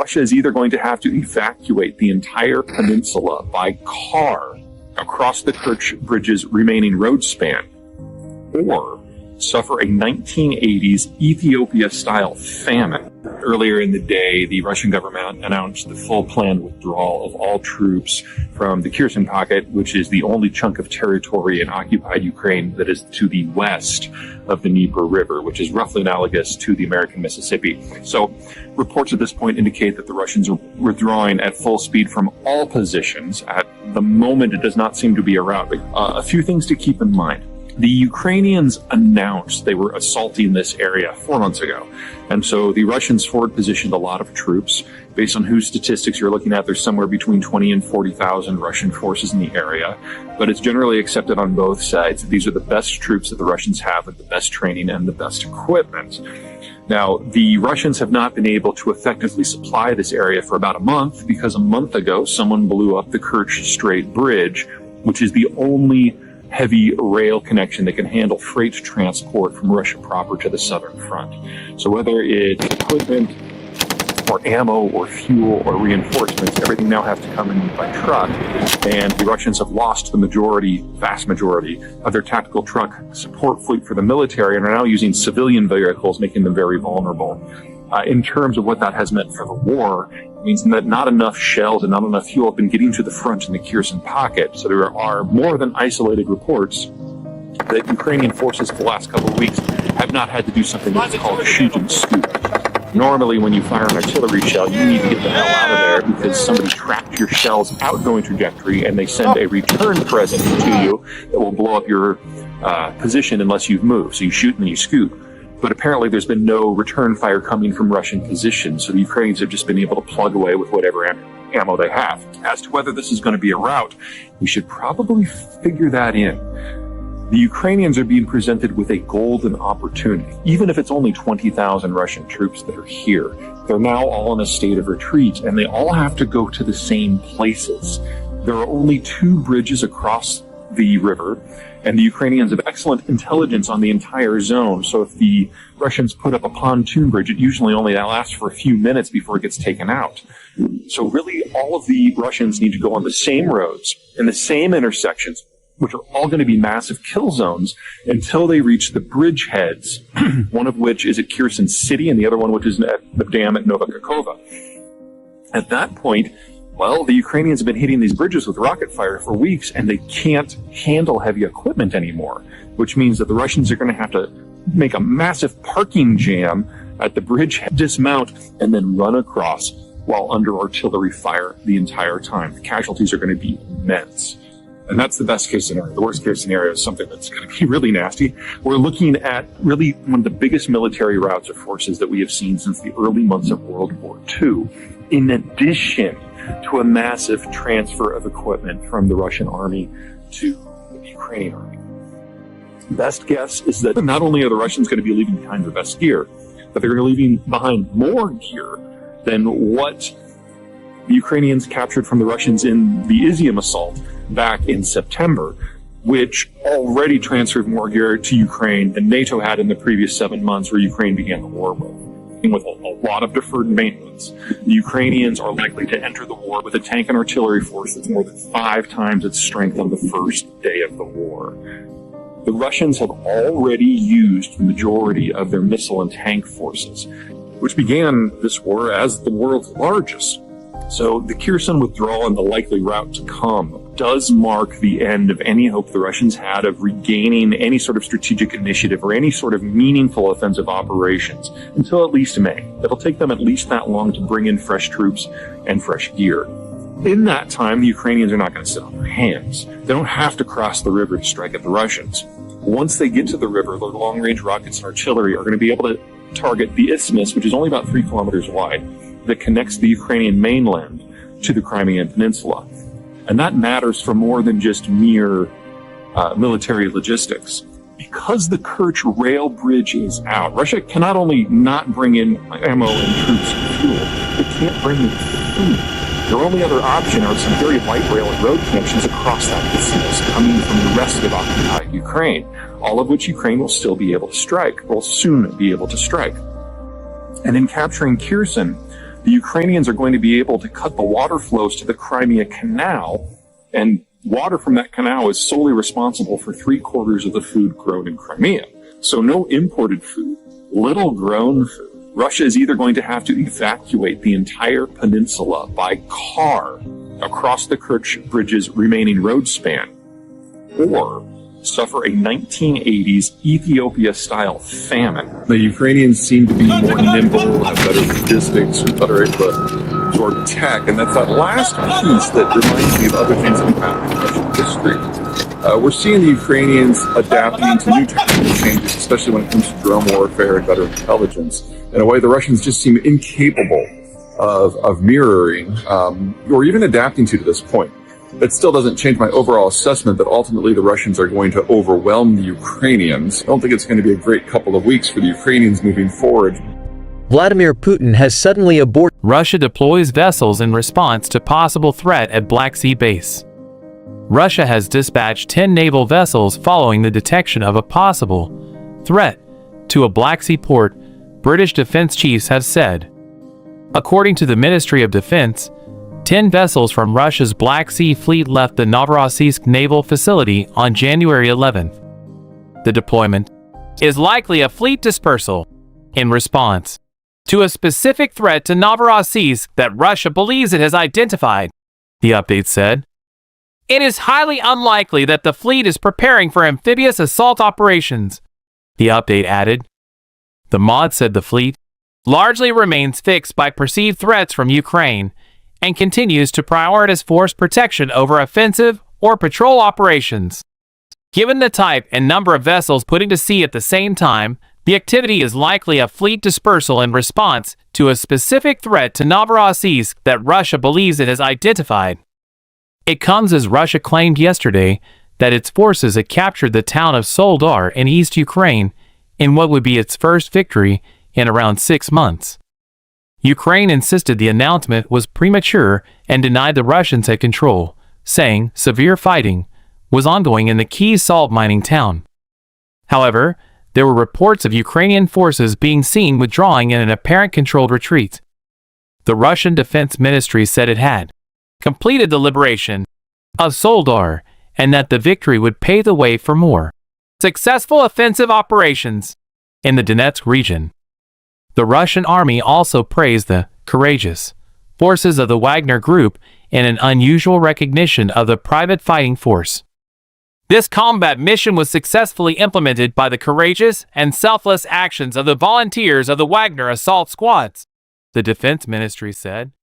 Russia is either going to have to evacuate the entire peninsula by car across the Kerch Bridge's remaining road span, or suffer a 1980s Ethiopia-style famine. Earlier in the day, the Russian government announced the full planned withdrawal of all troops from the Kherson Pocket, which is the only chunk of territory in occupied Ukraine that is to the west of the Dnieper River, which is roughly analogous to the American Mississippi. So reports at this point indicate that the Russians are withdrawing at full speed from all positions. At the moment, it does not seem to be a rout. A few things to keep in mind. The Ukrainians announced they were assaulting this area 4 months ago. And so the Russians forward positioned a lot of troops. Based on whose statistics you're looking at, there's somewhere between 20 and 40,000 Russian forces in the area. But it's generally accepted on both sides that these are the best troops that the Russians have with the best training and the best equipment. Now, the Russians have not been able to effectively supply this area for about a month because a month ago someone blew up the Kerch Strait Bridge, which is the only heavy rail connection that can handle freight transport from Russia proper to the southern front. So whether it's equipment or ammo or fuel or reinforcements, everything now has to come in by truck. And the Russians have lost the vast majority of their tactical truck support fleet for the military and are now using civilian vehicles, making them very vulnerable. In terms of what that has meant for the war, it means that not enough shells and not enough fuel have been getting to the front in the Kherson Pocket. So there are more than isolated reports that Ukrainian forces for the last couple of weeks have not had to do something that's called shoot and scoop. Normally, when you fire an artillery shell, you need to get the hell out of there because somebody tracked your shell's outgoing trajectory and they send a return present to you that will blow up your position unless you've moved. So you shoot and then you scoop. But apparently there's been no return fire coming from Russian positions, so the Ukrainians have just been able to plug away with whatever ammo they have. As to whether this is going to be a rout, we should probably figure that in. The Ukrainians are being presented with a golden opportunity. Even if it's only 20,000 Russian troops that are here, they're now all in a state of retreat, and they all have to go to the same places. There are only 2 bridges across the river, and the Ukrainians have excellent intelligence on the entire zone. So if the Russians put up a pontoon bridge, it usually only lasts for a few minutes before it gets taken out. So really, all of the Russians need to go on the same roads, in the same intersections, which are all going to be massive kill zones until they reach the bridge heads, one of which is at Kherson City and the other one which is at the dam at Nova Kakova. At that point, well, the Ukrainians have been hitting these bridges with rocket fire for weeks, and they can't handle heavy equipment anymore, which means that the Russians are going to have to make a massive parking jam at the bridge, dismount, and then run across while under artillery fire the entire time. The casualties are going to be immense. And that's the best case scenario. The worst case scenario is something that's going to be really nasty. We're looking at really one of the biggest military routes of forces that we have seen since the early months of World War II, in addition to a massive transfer of equipment from the Russian army to the Ukrainian army. Best guess is that not only are the Russians going to be leaving behind their best gear, but they're leaving behind more gear than what the Ukrainians captured from the Russians in the Izium assault back in September, which already transferred more gear to Ukraine than NATO had in the previous 7 months where Ukraine began the war with a lot of deferred maintenance. The Ukrainians are likely to enter the war with a tank and artillery force that's more than 5 times its strength on the first day of the war. The Russians have already used the majority of their missile and tank forces, which began this war as the world's largest. So the Kherson withdrawal and the likely route to come does mark the end of any hope the Russians had of regaining any sort of strategic initiative or any sort of meaningful offensive operations until at least May. It'll take them at least that long to bring in fresh troops and fresh gear. In that time, the Ukrainians are not going to sit on their hands. They don't have to cross the river to strike at the Russians. Once they get to the river, the long-range rockets and artillery are going to be able to target the isthmus, which is only about 3 kilometers wide, that connects the Ukrainian mainland to the Crimean Peninsula. And that matters for more than just mere military logistics. Because the Kerch rail bridge is out, Russia can not only not bring in ammo and troops and fuel, it can't bring in food. Their only other option are some very light rail and road connections across that isthmus coming from the rest of occupied Ukraine, all of which Ukraine will still be able to strike, will soon be able to strike. And in capturing Kherson, the Ukrainians are going to be able to cut the water flows to the Crimea Canal, and water from that canal is solely responsible for 3/4 of the food grown in Crimea. So no imported food, little grown food. Russia is either going to have to evacuate the entire peninsula by car across the Kerch Bridge's remaining road span, or suffer a 1980s Ethiopia-style famine. The Ukrainians seem to be more nimble, have better logistics, or better able to absorb tech, and that's that last piece that reminds me of other things that have happened in Russian history. We're seeing the Ukrainians adapting to new technical changes, especially when it comes to drone warfare and better intelligence. In a way, the Russians just seem incapable of mirroring or even adapting to this point. It still doesn't change my overall assessment that ultimately the Russians are going to overwhelm the Ukrainians. I don't think it's going to be a great couple of weeks for the Ukrainians moving forward. Vladimir Putin has suddenly aborted. Russia deploys vessels in response to possible threat at Black Sea base. Russia has dispatched 10 naval vessels following the detection of a possible threat to a Black Sea port, British defense chiefs have said. According to the Ministry of Defense, 10 vessels from Russia's Black Sea Fleet left the Novorossiysk naval facility on January 11th. The deployment is likely a fleet dispersal in response to a specific threat to Novorossiysk that Russia believes it has identified, the update said. It is highly unlikely that the fleet is preparing for amphibious assault operations, the update added. The mod said the fleet largely remains fixed by perceived threats from Ukraine and continues to prioritize force protection over offensive or patrol operations. Given the type and number of vessels putting to sea at the same time, the activity is likely a fleet dispersal in response to a specific threat to Novorossiysk that Russia believes it has identified. It comes as Russia claimed yesterday that its forces had captured the town of Soledar in East Ukraine in what would be its first victory in around 6 months. Ukraine insisted the announcement was premature and denied the Russians had control, saying severe fighting was ongoing in the key salt mining town. However, there were reports of Ukrainian forces being seen withdrawing in an apparent controlled retreat. The Russian Defense Ministry said it had completed the liberation of Soledar and that the victory would pave the way for more successful offensive operations in the Donetsk region. The Russian army also praised the courageous forces of the Wagner Group in an unusual recognition of the private fighting force. This combat mission was successfully implemented by the courageous and selfless actions of the volunteers of the Wagner assault squads, the Defense Ministry said.